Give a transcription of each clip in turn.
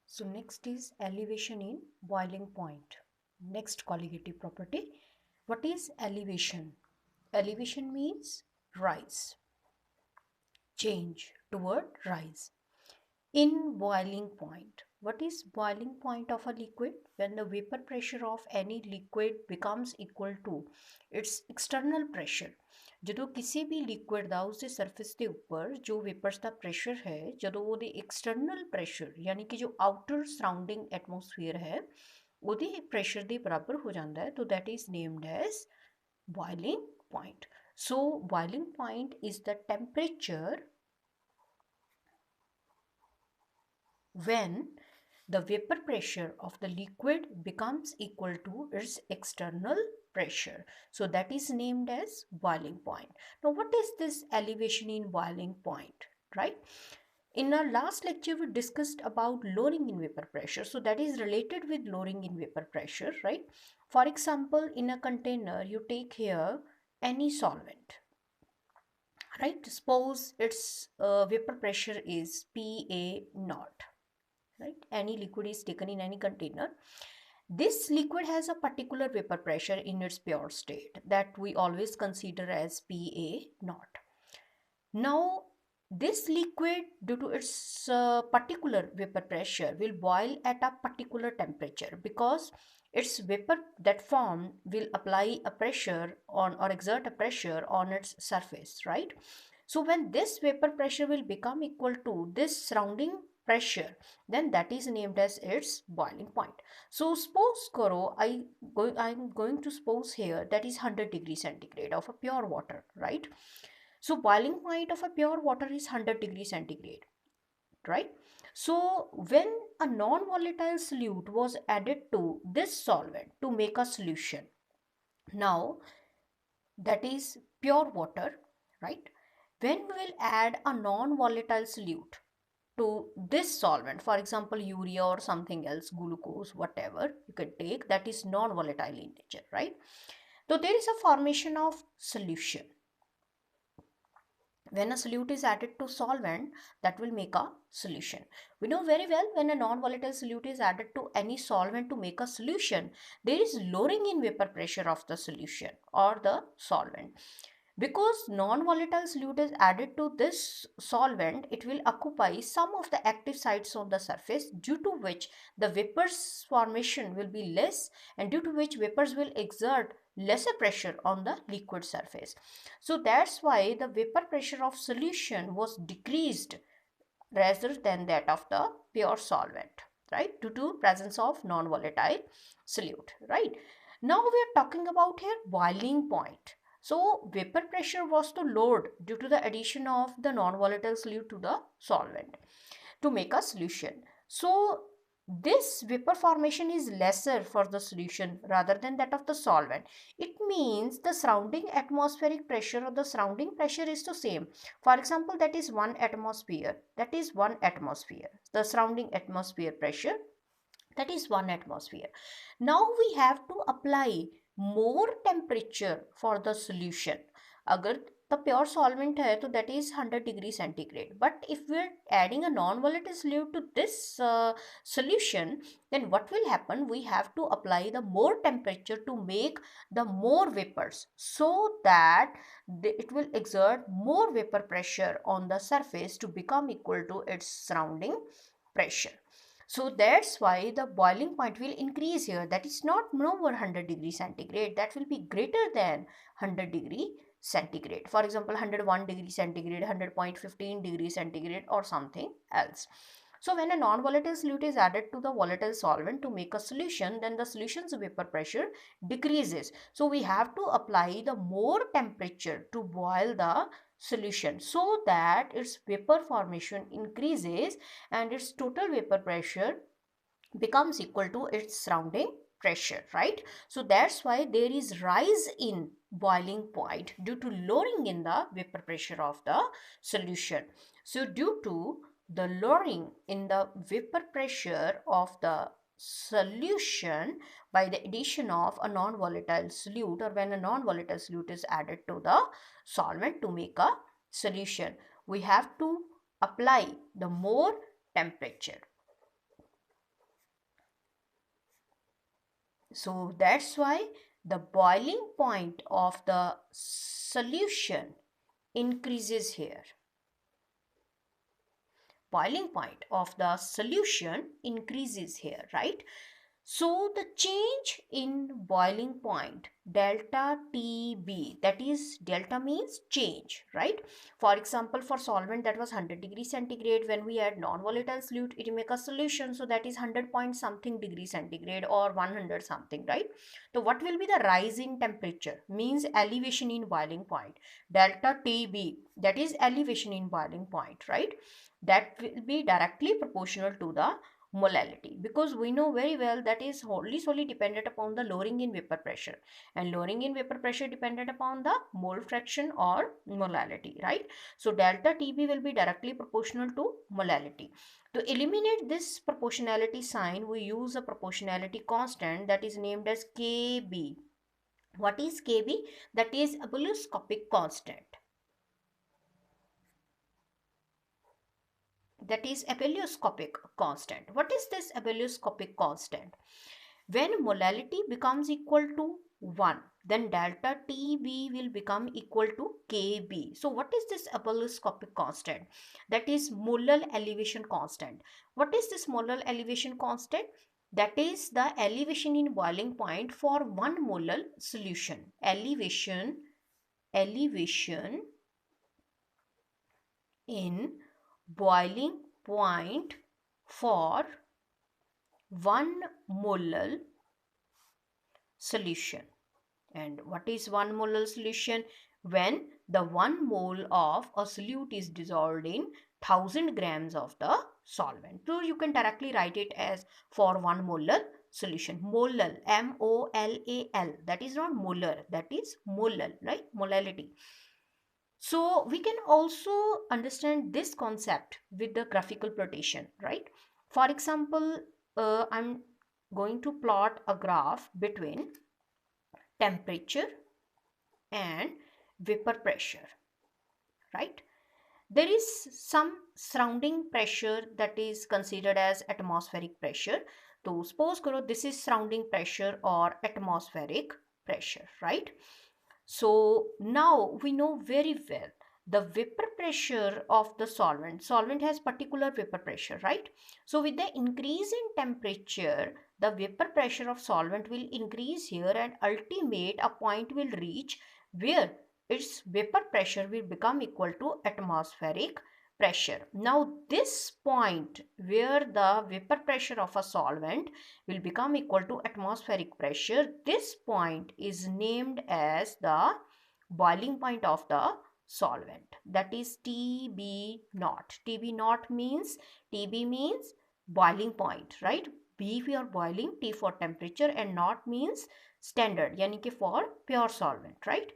So next is elevation in boiling point. Next colligative property. What is elevation? Elevation means rise, change toward rise. In boiling point, what is boiling point of a liquid? When the vapor pressure of any liquid becomes equal to its external pressure. ਜਦੋਂ ਕਿਸੇ ਵੀ liquid ਦਾ ਉਸਦੇ surface ਦੇ ਉੱਪਰ ਜੋ ਵੇਪਰਸ ਦਾ pressure ਹੈ, ਜਦੋਂ ਉਹਦੇ external pressure ਯਾਨੀ ਕਿ ਜੋ ਆਊਟਰ ਸਰਾਊਂਡਿੰਗ ਐਟਮੋਸਫੀਅਰ ਹੈ ਉਹਦੇ ਪ੍ਰੈਸ਼ਰ ਦੇ ਬਰਾਬਰ ਹੋ ਜਾਂਦਾ ਹੈ, ਤਾਂ that is named as boiling point. So boiling point is the temperature when the vapor pressure of the liquid becomes equal to its external pressure. So that is named as boiling point. Now what is this elevation in boiling point, right? In our last lecture we discussed about lowering in vapor pressure. So that is related with lowering in vapor pressure, right? For example, in a container you take here any solvent, right? Suppose its vapor pressure is PA0, right? Any liquid is taken in any container. This liquid has a particular vapor pressure in its pure state that we always consider as PA0. Now this liquid, due to its particular vapor pressure, will boil at a particular temperature because its vapor that form will apply a pressure on or exert a pressure on its surface, right? So when this vapor pressure will become equal to this surrounding pressure, then that is named as its boiling point. So suppose karo I'm going to suppose here that is 100 degrees centigrade of a pure water, right? So boiling point of a pure water is 100 degrees centigrade, right? So when a non-volatile solute was added to this solvent to make a solution, now that is pure water, right? When we will add a non-volatile solute to this solvent, for example urea or something else, glucose, whatever you can take that is non-volatile in nature, right? So there is a formation of solution. When a solute is added to solvent, that will make a solution. We know very well when a non-volatile solute is added to any solvent to make a solution, there is lowering in vapor pressure of the solution or the solvent. Because non-volatile solute is added to this solvent, it will occupy some of the active sites on the surface, due to which the vapors formation will be less and due to which vapors will exert lesser pressure on the liquid surface. So that's why the vapor pressure of solution was decreased rather than that of the pure solvent, right? Due to presence of non-volatile solute, right? Now we are talking about here boiling point. So vapor pressure was to lowered due to the addition of the non-volatile solute to the solvent to make a solution. So this vapor formation is lesser for the solution rather than that of the solvent. It means the surrounding atmospheric pressure or the surrounding pressure is the same. For example, that is 1 atmosphere. That is 1 atmosphere. The surrounding atmosphere pressure, that is 1 atmosphere. Now we have to apply more temperature for the solution. अगर the pure solvent है तो that is 100 degree centigrade, but if we are adding a non-volatile solute to this solution, then what will happen, we have to apply the more temperature to make the more vapors, so that it will exert more vapor pressure on the surface to become equal to its surrounding pressure. So that's why the boiling point will increase here. That is not no more 100 degree centigrade. That will be greater than 100 degree centigrade. For example, 101 degree centigrade, 100.15 degree centigrade or something else. So when a non-volatile solute is added to the volatile solvent to make a solution, then the solution's vapor pressure decreases. So we have to apply the more temperature to boil the solution so that its vapor formation increases and its total vapor pressure becomes equal to its surrounding pressure, right? So that's why there is rise in boiling point due to lowering in the vapor pressure of the solution. So due to the lowering in the vapor pressure of the solution by the addition of a non-volatile solute, or when a non-volatile solute is added to the solvent to make a solution, we have to apply the more temperature. So that's why the boiling point of the solution increases here. Boiling point of the solution increases here, right? So the change in boiling point delta TB, that is delta means change, right? For example, for solvent that was 100 degrees centigrade, when we add non-volatile solute, it make a solution, so that is 100 point something degree centigrade or 100 something, right? So what will be the rise in temperature? Means elevation in boiling point. Delta TB, that is elevation in boiling point, right? That will be directly proportional to the molality, because we know very well that is solely dependent upon the lowering in vapor pressure, and lowering in vapor pressure dependent upon the mole fraction or molality, right? So delta TB will be directly proportional to molality. To eliminate this proportionality sign, we use a proportionality constant that is named as Kb. What is Kb? That is ebullioscopic constant. That is ebullioscopic constant. What is this ebullioscopic constant? When molality becomes equal to 1, then delta TB will become equal to Kb. So what is this ebullioscopic constant? That is molar elevation constant. What is this molar elevation constant? That is the elevation in boiling point for 1 molar solution. Elevation in boiling point for 1 molar solution. And what is 1 molar solution? When the 1 mole of a solute is dissolved in 1000 grams of the solvent. So you can directly write it as for 1 molar solution. Molar, M-O-L-A-L. That is not molar, that is molar, right? Molality. So we can also understand this concept with the graphical plotation, right? For example, I'm going to plot a graph between temperature and vapor pressure, right? There is some surrounding pressure that is considered as atmospheric pressure. So suppose karo this is surrounding pressure or atmospheric pressure, right? So now we know very well the vapor pressure of the solvent has particular vapor pressure, right? So with the increase in temperature, the vapor pressure of solvent will increase here, and ultimate a point will reach where its vapor pressure will become equal to atmospheric pressure. Now this point where the vapor pressure of a solvent will become equal to atmospheric pressure, this point is named as the boiling point of the solvent, that is TB naught. TB means boiling point, right? B for boiling, T for temperature, and naught means standard, yani ki for pure solvent, right?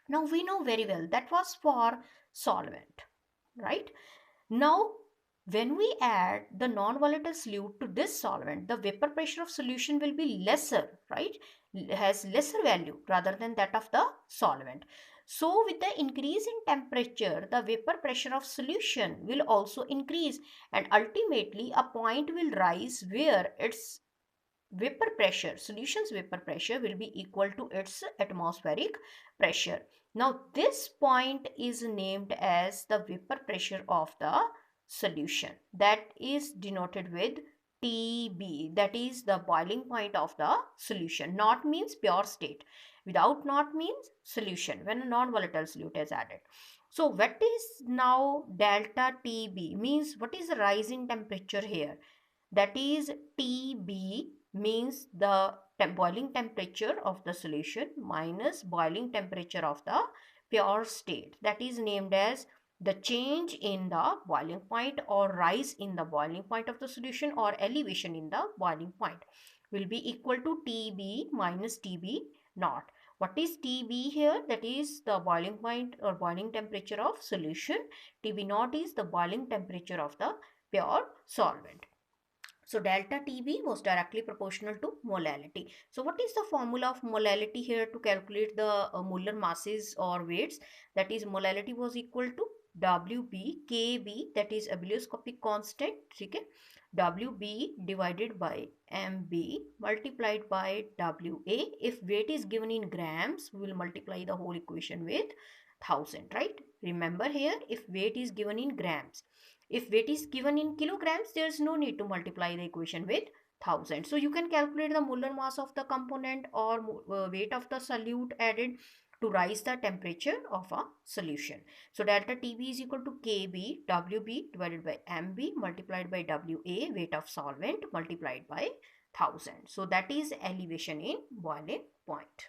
Now we know very well that was for solvent, right? Now when we add the non-volatile solute to this solvent, the vapor pressure of solution will be lesser, right? Has lesser value rather than that of the solvent. So with the increase in temperature, the vapor pressure of solution will also increase, and ultimately a point will rise where its vapor pressure, solution's vapor pressure, will be equal to its atmospheric pressure. Now this point is named as the vapor pressure of the solution, that is denoted with TB, that is the boiling point of the solution. Naught means pure state, without naught means solution when a non-volatile solute is added. So what is now delta TB? Means what is the rise in temperature here? That is TB means the boiling temperature of the solution minus boiling temperature of the pure state, that is named as the change in the boiling point or rise in the boiling point of the solution or elevation in the boiling point, will be equal to TB minus TB naught. What is TB here? That is the boiling point or boiling temperature of solution. TB naught is the boiling temperature of the pure solvent. So delta TB was directly proportional to molality. So what is the formula of molality here to calculate the molar masses or weights? That is molality was equal to WB KB, that is abelioscopic constant, ठीक है, WB divided by MB multiplied by WA. If weight is given in grams, we will multiply the whole equation with 1000, right? Remember here, if weight is given in grams. If weight is given in kilograms, there is no need to multiply the equation with 1000. So you can calculate the molar mass of the component or weight of the solute added to rise the temperature of a solution. So delta TB is equal to KB WB divided by MB multiplied by WA, weight of solvent, multiplied by 1000. So that is elevation in boiling point.